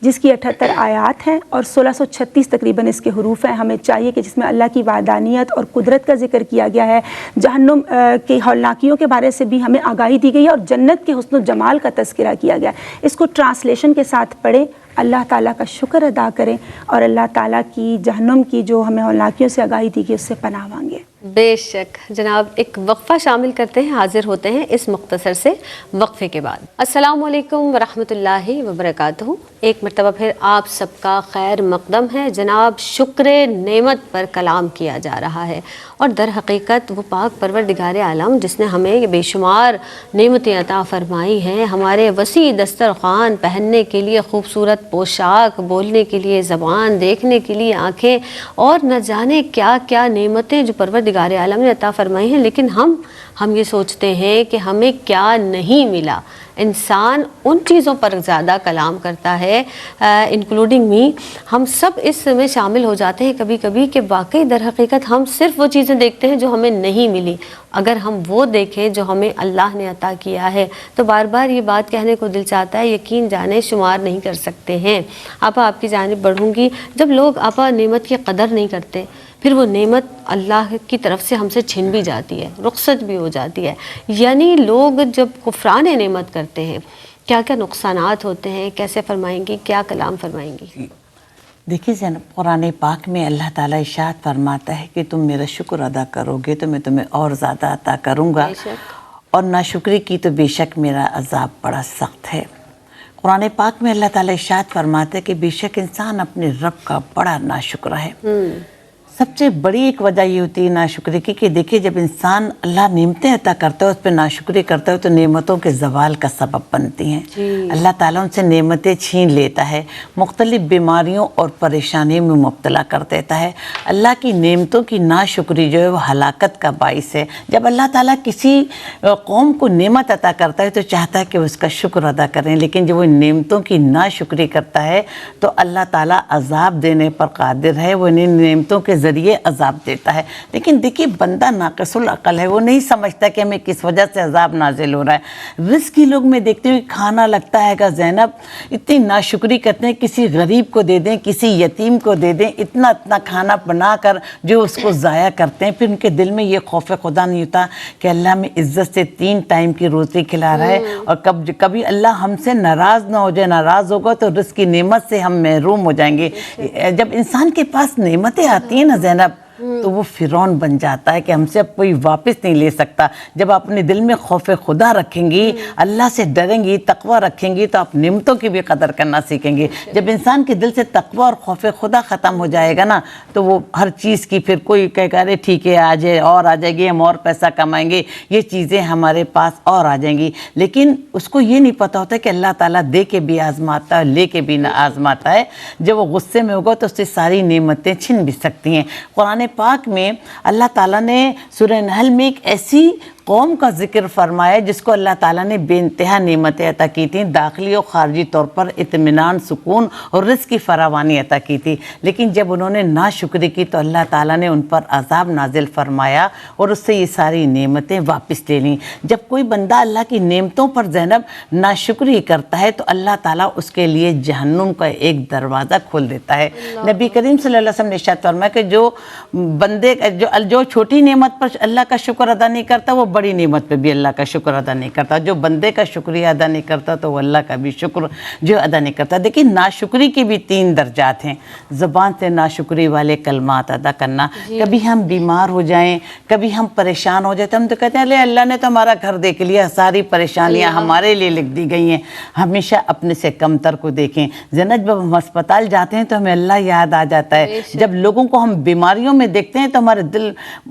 جس کی 78 آیات ہیں اور 1636 تقریباً اس کے حروف ہیں، ہمیں چاہیے کہ جس میں اللہ کی وحدانیت اور قدرت کا ذکر کیا گیا ہے، جہنم کے ہولناکیوں کے بارے سے بھی ہمیں آگاہی دی گئی ہے اور جنت کے حسن و جمال کا تذکرہ کیا گیا ہے. اس کو ٹرانسلیشن کے ساتھ پڑھیں، اللہ تعالیٰ کا شکر ادا کریں اور اللہ تعالیٰ کی جہنم کی جو ہمیں ہولناکیوں سے آگاہی دی گئی اس سے پناہ مانگیں. بے شک جناب. ایک وقفہ شامل کرتے ہیں، حاضر ہوتے ہیں اس مختصر سے وقفے کے بعد. السلام علیکم ورحمۃ اللہ وبرکاتہ. ایک مرتبہ پھر آپ سب کا خیر مقدم ہے. جناب شکر نعمت پر کلام کیا جا رہا ہے اور در حقیقت وہ پاک پروردگار عالم جس نے ہمیں یہ بے شمار نعمتیں عطا فرمائی ہیں، ہمارے وسیع دسترخوان، پہننے کے لیے خوبصورت پوشاک، بولنے کے لیے زبان، دیکھنے کے لیے آنکھیں، اور نہ جانے کیا کیا نعمتیں جو پروردگار عالم نے عطا فرمائی ہیں. لیکن ہم یہ سوچتے ہیں کہ ہمیں کیا نہیں ملا. انسان ان چیزوں پر زیادہ کلام کرتا ہے، انکلوڈنگ می. ہم سب اس میں شامل ہو جاتے ہیں کبھی کبھی کہ واقعی در حقیقت ہم صرف وہ چیزیں دیکھتے ہیں جو ہمیں نہیں ملی. اگر ہم وہ دیکھیں جو ہمیں اللہ نے عطا کیا ہے تو بار بار یہ بات کہنے کو دل چاہتا ہے، یقین جانے شمار نہیں کر سکتے ہیں. آپ کی جانب بڑھوں گی. جب لوگ نعمت کی قدر نہیں کرتے، پھر وہ نعمت اللہ کی طرف سے ہم سے چھن بھی جاتی ہے، رخصت بھی ہو جاتی ہے. یعنی لوگ جب کفران نعمت کرتے ہیں کیا کیا نقصانات ہوتے ہیں، کیسے فرمائیں گی، کیا کلام فرمائیں گی؟ دیکھیے زینب، قرآن پاک میں اللہ تعالیٰ ارشاد فرماتا ہے کہ تم میرا شکر ادا کرو گے تو میں تمہیں اور زیادہ عطا کروں گا، اور ناشکری کی تو بے شک میرا عذاب بڑا سخت ہے. قرآن پاک میں اللہ تعالیٰ ارشاد فرماتا ہے کہ بے شک انسان اپنے رب کا بڑا ناشکر ہے. سب سے بڑی ایک وجہ یہ ہوتی ہے ناشکری کی کہ دیکھیے جب انسان اللہ نعمتیں عطا کرتا ہے اس پہ ناشکری کرتا ہے تو نعمتوں کے زوال کا سبب بنتی ہیں. اللہ تعالیٰ ان سے نعمتیں چھین لیتا ہے، مختلف بیماریوں اور پریشانیوں میں مبتلا کر دیتا ہے. اللہ کی نعمتوں کی ناشکری جو ہے وہ ہلاکت کا باعث ہے. جب اللہ تعالیٰ کسی قوم کو نعمت عطا کرتا ہے تو چاہتا ہے کہ وہ اس کا شکر ادا کریں، لیکن جب وہ نعمتوں کی ناشکری کرتا ہے تو اللہ تعالیٰ عذاب دینے پر قادر ہے. وہ ان نعمتوں کے ذریعے عذاب دیتا ہے. لیکن دیکھیے بندہ ناقص العقل ہے, وہ نہیں سمجھتا کہ ہمیں کس وجہ سے عذاب نازل ہو رہا ہے. رزق کی لوگ میں دیکھتے ہوئے کھانا لگتا ہے گا زینب, اتنی ناشکری کرتے ہیں, کسی غریب کو دے دیں, کسی یتیم کو دے دیں, اتنا کھانا بنا کر جو اس کو ضائع کرتے ہیں. پھر ان کے دل میں یہ خوف خدا نہیں ہوتا کہ اللہ ہمیں عزت سے 3 ٹائم کی روزی کھلا رہا ہے, اور کبھی اللہ ہم سے ناراض نہ ہو جائے. ناراض ہوگا تو رزق کی نعمت سے ہم محروم ہو جائیں گے. جب انسان کے پاس نعمتیں آتی ہیں نا زینب, تو وہ فرعون بن جاتا ہے کہ ہم سے اب کوئی واپس نہیں لے سکتا. جب آپ اپنے دل میں خوف خدا رکھیں گی, اللہ سے ڈریں گی, تقوی رکھیں گی, تو آپ نعمتوں کی بھی قدر کرنا سیکھیں گے. جب انسان کے دل سے تقوی اور خوف خدا ختم ہو جائے گا نا, تو وہ ہر چیز کی پھر کوئی کہے گا ارے ٹھیک ہے آ جائے اور آ جائے گی, ہم اور پیسہ کمائیں گے, یہ چیزیں ہمارے پاس اور آ جائیں گی. لیکن اس کو یہ نہیں پتہ ہوتا کہ اللہ تعالیٰ دے کے بھی آزماتا ہے, لے کے بھی نہ آزماتا ہے. جب وہ غصے میں ہوگا تو اس سے ساری نعمتیں چھن بھی سکتی ہیں. قرآن پاک میں اللہ تعالیٰ نے سورہ نحل میں ایک ایسی قوم کا ذکر فرمایا جس کو اللہ تعالیٰ نے بے انتہا نعمتیں عطا کی تھیں, داخلی اور خارجی طور پر اطمینان, سکون اور رزق کی فراوانی عطا کی تھی. لیکن جب انہوں نے ناشکری کی تو اللہ تعالیٰ نے ان پر عذاب نازل فرمایا اور اس سے یہ ساری نعمتیں واپس لے لیں. جب کوئی بندہ اللہ کی نعمتوں پر زینب ناشکری کرتا ہے تو اللہ تعالیٰ اس کے لیے جہنم کا ایک دروازہ کھول دیتا ہے. نبی کریم صلی اللہ علیہ وسلم نے ارشاد فرمایا کہ جو بندے جو چھوٹی نعمت پر اللہ کا شکر ادا نہیں کرتا وہ بڑی نعمت پہ بھی اللہ کا شکر ادا نہیں کرتا. جو بندے کا شکریہ ادا نہیں کرتا تو وہ اللہ کا بھی شکر جو ادا نہیں کرتا. دیکھیں ناشکری کے بھی 3 درجات ہیں. زبان سے ناشکری والے کلمات ادا کرنا. کبھی ہم بیمار ہو جائیں, کبھی ہم پریشان ہو جائیں تو ہم تو کہتے ہیں لے اللہ نے تو ہمارا گھر دیکھ لیا, ساری پریشانیاں ہمارے لیے لکھ دی گئی ہیں. ہمیشہ اپنے سے کم تر کو دیکھیں. جنت جب ہم اسپتال جاتے ہیں تو ہمیں اللہ یاد آ جاتا ہے. جب لوگوں کو ہم بیماریوں میں دیکھتے ہیں تو ہمارے دل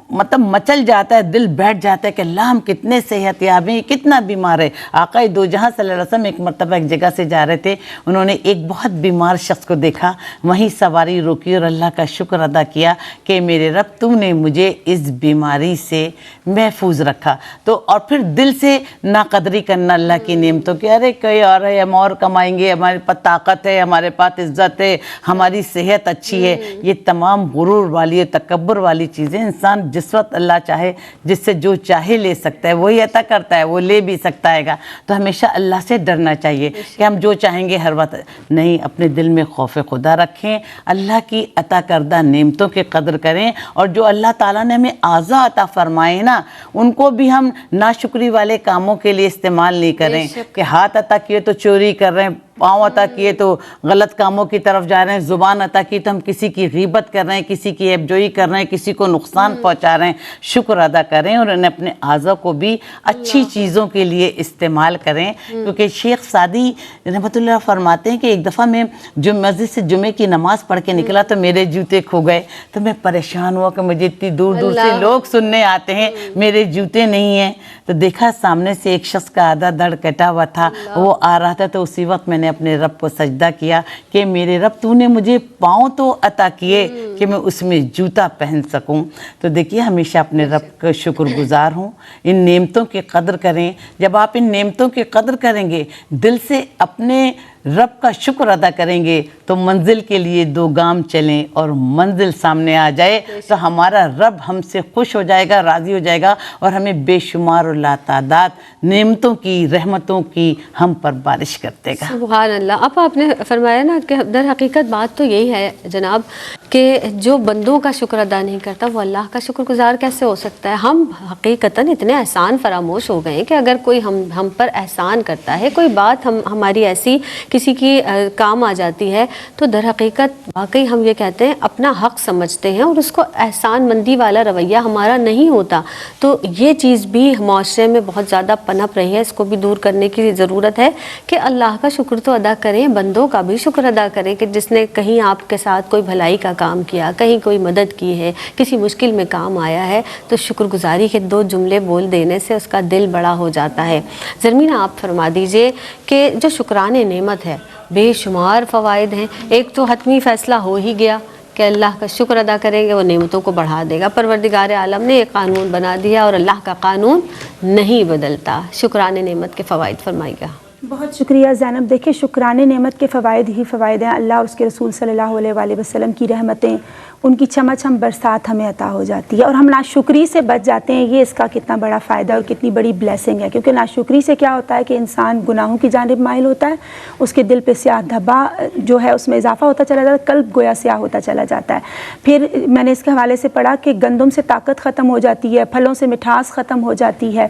مچل جاتا ہے, دل بیٹھ جاتا ہے کہ اللہ ہم کتنے صحت یاب ہیں, کتنا بیمار ہے. آقا دو جہاں صلی اللہ علیہ وسلم ایک مرتبہ ایک جگہ سے جا رہے تھے, انہوں نے ایک بہت بیمار شخص کو دیکھا, وہیں سواری روکی اور اللہ کا شکر ادا کیا کہ میرے رب تو نے مجھے اس بیماری سے محفوظ رکھا. تو اور پھر دل سے ناقدری کرنا اللہ کی نعمتوں کی, ارے کوئی اور ہے, ہم اور کمائیں گے, ہمارے پاس طاقت ہے, ہمارے پاس عزت ہے, ہماری صحت اچھی ہے. یہ تمام غرور والی تکبر والی چیزیں انسان جس وقت اللہ چاہے جس سے جو چاہے لے سکتا ہے, وہی عطا کرتا ہے, وہ لے بھی سکتا ہے گا. تو ہمیشہ اللہ سے ڈرنا چاہیے کہ ہم جو چاہیں گے ہر وقت نہیں. اپنے دل میں خوف خدا رکھیں, اللہ کی عطا کردہ نعمتوں کی قدر کریں, اور جو اللہ تعالیٰ نے ہمیں اعضاء عطا فرمائے نا ان کو بھی ہم ناشکری والے کاموں کے لیے استعمال نہیں کریں کہ ہاتھ عطا کیے تو چوری کر رہے ہیں, پاؤں عطا کیے تو غلط کاموں کی طرف جا رہے ہیں, زبان عطا کی تو ہم کسی کی غیبت کر رہے ہیں, کسی کی عیب جوئی کر رہے ہیں, کسی کو نقصان پہنچا رہے ہیں. شکر ادا کریں اور انہیں اپنے اعضاء کو بھی اچھی چیزوں کے لیے استعمال کریں. کیونکہ شیخ سعدی رحمۃ اللہ فرماتے ہیں کہ ایک دفعہ میں جو مسجد سے جمعے کی نماز پڑھ کے نکلا تو میرے جوتے کھو گئے. تو میں پریشان ہوا کہ مجھے اتنی دور دور سے لوگ سننے آتے ہیں, میرے جوتے نہیں ہیں. تو دیکھا سامنے سے ایک شخص کا آدھا دھڑ کٹا ہوا تھا, وہ آ رہا تھا. تو اسی وقت میں نے اپنے رب کو سجدہ کیا کہ میرے رب تو نے مجھے پاؤں تو عطا کیے کہ میں اس میں جوتا پہن سکوں. تو دیکھیے ہمیشہ اپنے رب کا شکر گزار ہوں, ان نعمتوں کی قدر کریں. جب آپ ان نعمتوں کی قدر کریں گے, دل سے اپنے رب کا شکر ادا کریں گے, تو منزل کے لیے 2 گام چلیں اور منزل سامنے آ جائے تو ہمارا رب ہم سے خوش ہو جائے گا, راضی ہو جائے گا, اور ہمیں بے شمار اور لاتعداد نعمتوں کی, رحمتوں کی ہم پر بارش کر دے گا. سبحان اللہ. اب آپ نے فرمایا نا کہ در حقیقت بات تو یہی ہے جناب کہ جو بندوں کا شکر ادا نہیں کرتا وہ اللہ کا شکر گزار کیسے ہو سکتا ہے. ہم حقیقتاً اتنے احسان فراموش ہو گئے کہ اگر کوئی ہم پر احسان کرتا ہے, کوئی بات ہماری ایسی کسی کی کام آ جاتی ہے, تو در حقیقت واقعی ہم یہ کہتے ہیں اپنا حق سمجھتے ہیں اور اس کو احسان مندی والا رویہ ہمارا نہیں ہوتا. تو یہ چیز بھی معاشرے میں بہت زیادہ پنپ رہی ہے, اس کو بھی دور کرنے کی ضرورت ہے کہ اللہ کا شکر تو ادا کریں, بندوں کا بھی شکر ادا کریں کہ جس نے کہیں آپ کے ساتھ کوئی بھلائی کا کام کیا, کہیں کوئی مدد کی ہے, کسی مشکل میں کام آیا ہے, تو شکر گزاری کے 2 جملے بول دینے سے اس کا دل بڑا ہو جاتا ہے. زرمینہ آپ فرما دیجئے کہ جو شکران نعمت ہے بے شمار فوائد ہیں. ایک تو حتمی فیصلہ ہو ہی گیا کہ اللہ کا شکر ادا کریں گے وہ نعمتوں کو بڑھا دے گا. پروردگار عالم نے ایک قانون بنا دیا اور اللہ کا قانون نہیں بدلتا. شکران نعمت کے فوائد فرمائیے گا. بہت شکریہ زینب. دیکھیں شکران نعمت کے فوائد ہی فوائد ہیں. اللہ اور اس کے رسول صلی اللہ علیہ وآلہ وسلم کی رحمتیں, ان کی چھماچھم برسات ہمیں عطا ہو جاتی ہے اور ہم ناشکری سے بچ جاتے ہیں. یہ اس کا کتنا بڑا فائدہ اور کتنی بڑی بلیسنگ ہے, کیونکہ ناشکری سے کیا ہوتا ہے کہ انسان گناہوں کی جانب مائل ہوتا ہے, اس کے دل پہ سیاہ دھبا جو ہے اس میں اضافہ ہوتا چلا جاتا ہے, قلب گویا سیاہ ہوتا چلا جاتا ہے. پھر میں نے اس کے حوالے سے پڑھا کہ گندم سے طاقت ختم ہو جاتی ہے, پھلوں سے مٹھاس ختم ہو جاتی ہے,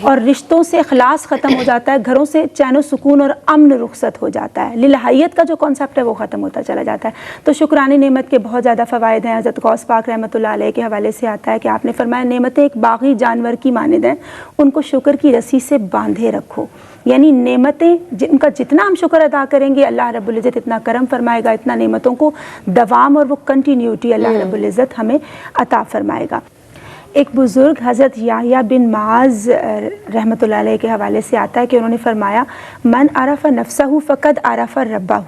اور رشتوں سے اخلاص ختم ہو جاتا ہے, گھروں سے چین و سکون اور امن رخصت ہو جاتا ہے, للہیت کا جو کانسیپٹ ہے وہ ختم ہوتا چلا جاتا ہے. تو شکرانی نعمت کے بہت زیادہ فوائد ہیں. حضرت غوث پاک رحمۃ اللہ علیہ کے حوالے سے آتا ہے کہ آپ نے فرمایا نعمتیں ایک باغی جانور کی مانند ہیں, ان کو شکر کی رسی سے باندھے رکھو. یعنی نعمتیں جن کا جتنا ہم شکر ادا کریں گے اللہ رب العزت اتنا کرم فرمائے گا, اتنا نعمتوں کو دوام اور وہ کنٹینیوٹی اللہ رب العزت ہمیں عطا فرمائے گا. ایک بزرگ حضرت یحییٰ بن معاذ رحمۃ اللہ علیہ کے حوالے سے آتا ہے کہ انہوں نے فرمایا من عرف نفسہ فقد عرف ربہ.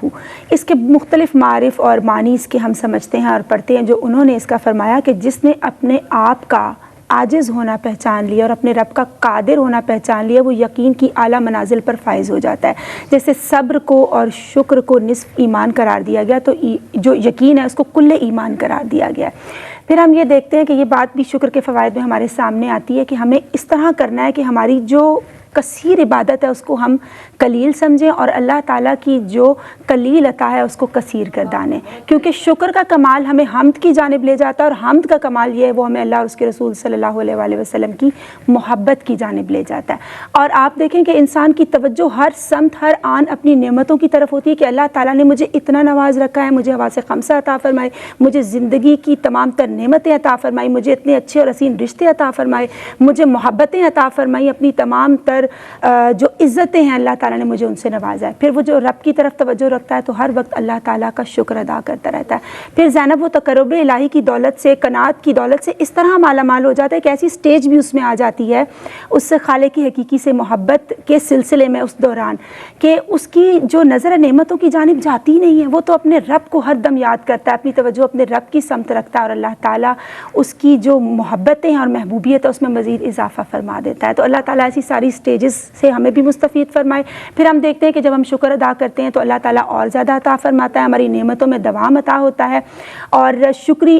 اس کے مختلف معارف اور معنی اس کے ہم سمجھتے ہیں اور پڑھتے ہیں. جو انہوں نے اس کا فرمایا کہ جس نے اپنے آپ کا عاجز ہونا پہچان لیا اور اپنے رب کا قادر ہونا پہچان لیا, وہ یقین کی اعلیٰ منازل پر فائز ہو جاتا ہے. جیسے صبر کو اور شکر کو نصف ایمان قرار دیا گیا, تو جو یقین ہے اس کو کل ایمان قرار دیا گیا ہے. پھر ہم یہ دیکھتے ہیں کہ یہ بات بھی شکر کے فوائد میں ہمارے سامنے آتی ہے کہ ہمیں اس طرح کرنا ہے کہ ہماری جو کثیر عبادت ہے اس کو ہم قلیل سمجھیں, اور اللہ تعالیٰ کی جو قلیل عطا ہے اس کو کثیر گردانیں. کیونکہ شکر کا کمال ہمیں حمد کی جانب لے جاتا ہے, اور حمد کا کمال یہ ہے وہ ہمیں اللہ اور اس کے رسول صلی اللہ علیہ وآلہ وسلم کی محبت کی جانب لے جاتا ہے. اور آپ دیکھیں کہ انسان کی توجہ ہر سمت ہر آن اپنی نعمتوں کی طرف ہوتی ہے کہ اللہ تعالیٰ نے مجھے اتنا نواز رکھا ہے, مجھے حواس خمسہ عطا فرمائے, مجھے زندگی کی تمام تر نعمتیں عطا فرمائی, مجھے اتنے اچھے اور حسین رشتے عطا فرمائے, مجھے محبتیں عطا فرمائی, اپنی تمام تر جو عزتیں ہیں اللہ تعالیٰ نے مجھے ان سے نوازا ہے. پھر وہ جو رب کی طرف توجہ رکھتا ہے تو ہر وقت اللہ تعالیٰ کا شکر ادا کرتا رہتا ہے. پھر زینب وہ تقرب الہی کی دولت سے, قناعت کی دولت سے اس طرح مالا مال ہو جاتا ہے کہ ایسی سٹیج بھی اس میں آ جاتی ہے اس سے خالق کی حقیقی سے محبت کے سلسلے میں اس دوران, کہ اس کی جو نظر نعمتوں کی جانب جاتی نہیں ہے, وہ تو اپنے رب کو ہر دم یاد کرتا ہے, اپنی توجہ اپنے رب کی سمت رکھتا ہے, اور اللہ تعالیٰ اس کی جو محبتیں اور محبوبیت ہے اس میں مزید اضافہ فرما دیتا ہے. تو اللہ تعالیٰ ایسی ساری سٹیجز سے ہمیں بھی مستفید فرمائے. پھر ہم دیکھتے ہیں کہ جب ہم شکر ادا کرتے ہیں تو اللہ تعالیٰ اور زیادہ عطا فرماتا ہے, ہماری نعمتوں میں دوام عطا ہوتا ہے, اور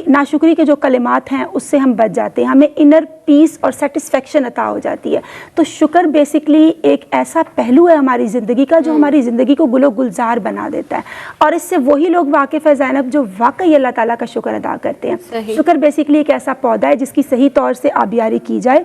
ناشکری کے جو کلمات ہیں اس سے ہم بچ جاتے ہیں, ہمیں انر پیس اور سیٹسفیکشن عطا ہو جاتی ہے. تو شکر بیسکلی ایک ایسا پہلو ہے ہماری زندگی کا جو ہماری زندگی کو گل و گلزار بنا دیتا ہے, اور اس سے وہی لوگ واقف ہے زینب جو واقعی اللہ تعالیٰ کا شکر ادا کرتے ہیں. شکر بیسکلی ایک ایسا پودا ہے جس کی صحیح طور سے آبیاری کی جائے,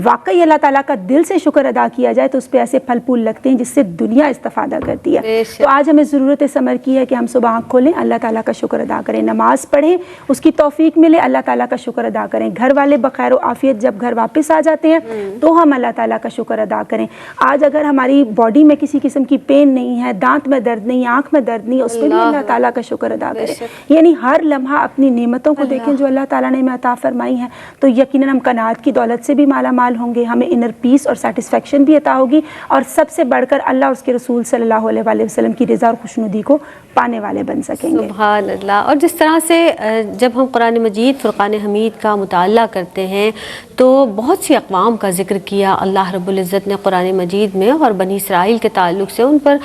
واقعی اللہ تعالیٰ کا دل سے شکر ادا کیا جائے تو اس پہ ایسے پھل پھول لگتے ہیں جس سے دنیا استفادہ کرتی ہے. تو آج ہمیں ضرورت ثمر کی ہے کہ ہم صبح آنکھ کھولیں, اللہ تعالیٰ کا شکر ادا کریں, نماز پڑھیں, اس کی توفیق ملے, اللہ تعالیٰ کا شکر ادا کریں, گھر والے بخیر و عافیت جب گھر واپس آ جاتے ہیں تو ہم اللہ تعالیٰ کا شکر ادا کریں. آج اگر ہماری باڈی میں کسی قسم کی پین نہیں ہے, دانت میں درد نہیں, آنکھ میں درد نہیں, اس پہ بھی اللہ تعالیٰ کا شکر ادا کریں. یعنی ہر لمحہ اپنی نعمتوں کو دیکھیں جو اللہ تعالیٰ نے ہمیں عطا فرمائی ہیں, تو یقیناً ہم قناعت کی دولت سے بھی مالا مال ہوں گے, ہمیں انر پیس اور سیٹسفیکشن بھی عطا ہوگی, اور سب سے بڑھ کر اللہ اور اس کے رسول صلی اللہ علیہ وآلہ وسلم کی رضا اور خوشنودی کو پانے والے بن سکیں گے. سبحان اللہ. اور جس طرح سے جب ہم قرآن مجید فرقان حمید کا مطالعہ کرتے ہیں تو بہت سی اقوام کا ذکر کیا اللہ رب العزت نے قرآن مجید میں, اور بنی اسرائیل کے تعلق سے ان پر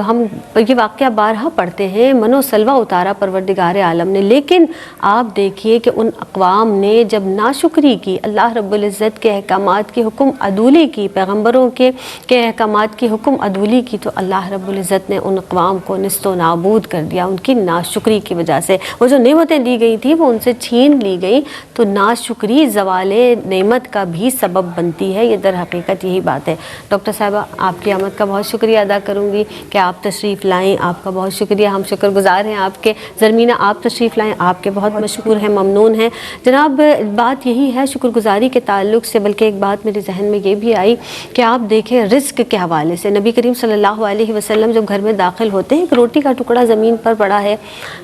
ہم یہ واقعہ بارہا پڑھتے ہیں, من و سلوہ اتارا پروردگار عالم نے. لیکن آپ دیکھیے کہ ان اقوام نے جب ناشکری کی, اللہ رب العزت کے احکامات کی حکم عدولی کی, پیغمبروں کے احکامات کی حکم عدولی کی, تو اللہ رب العزت نے ان اقوام کو نست و نابود کر دیا ان کی ناشکری کی وجہ سے. وہ جو نعمتیں دی گئی تھیں وہ ان سے چھین لی گئی, تو ناشکری زوال نعمت کا بھی سبب بنتی ہے. یہ در حقیقت یہی بات ہے. ڈاکٹر صاحبہ آپ کی آمد کا بہت شکریہ ادا کروں گی کہ آپ تشریف لائیں, آپ کا بہت شکریہ, ہم شکر گزار ہیں آپ کے. زرمینہ آپ تشریف لائیں, آپ کے بہت مشکور ہیں, ممنون ہیں جناب. بات یہی ہے شکر گزاری کے تعلق سے, بلکہ ایک بات میرے ذہن میں یہ بھی آئی کہ آپ دیکھیں رزق کے حوالے سے نبی کریم صلی اللہ علیہ وسلم جب گھر میں داخل ہوتے ہیں, ایک روٹی کا ٹکڑا زمین پر پڑا ہے,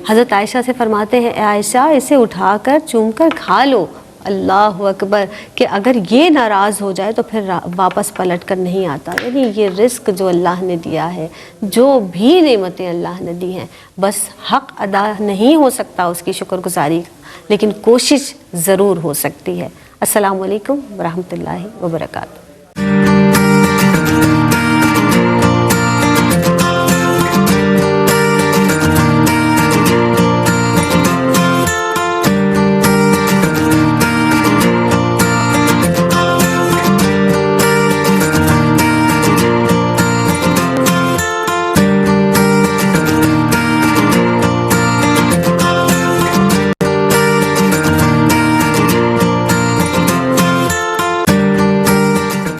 حضرت عائشہ سے فرماتے ہیں, اے عائشہ اسے اٹھا کر چوم کر کھا لو. اللہ اکبر, کہ اگر یہ ناراض ہو جائے تو پھر واپس پلٹ کر نہیں آتا. یعنی یہ رزق جو اللہ نے دیا ہے, جو بھی نعمتیں اللہ نے دی ہیں, بس حق ادا نہیں ہو سکتا اس کی شکر گزاری, لیکن کوشش ضرور ہو سکتی ہے. السلام علیکم ورحمۃ اللہ وبرکاتہ.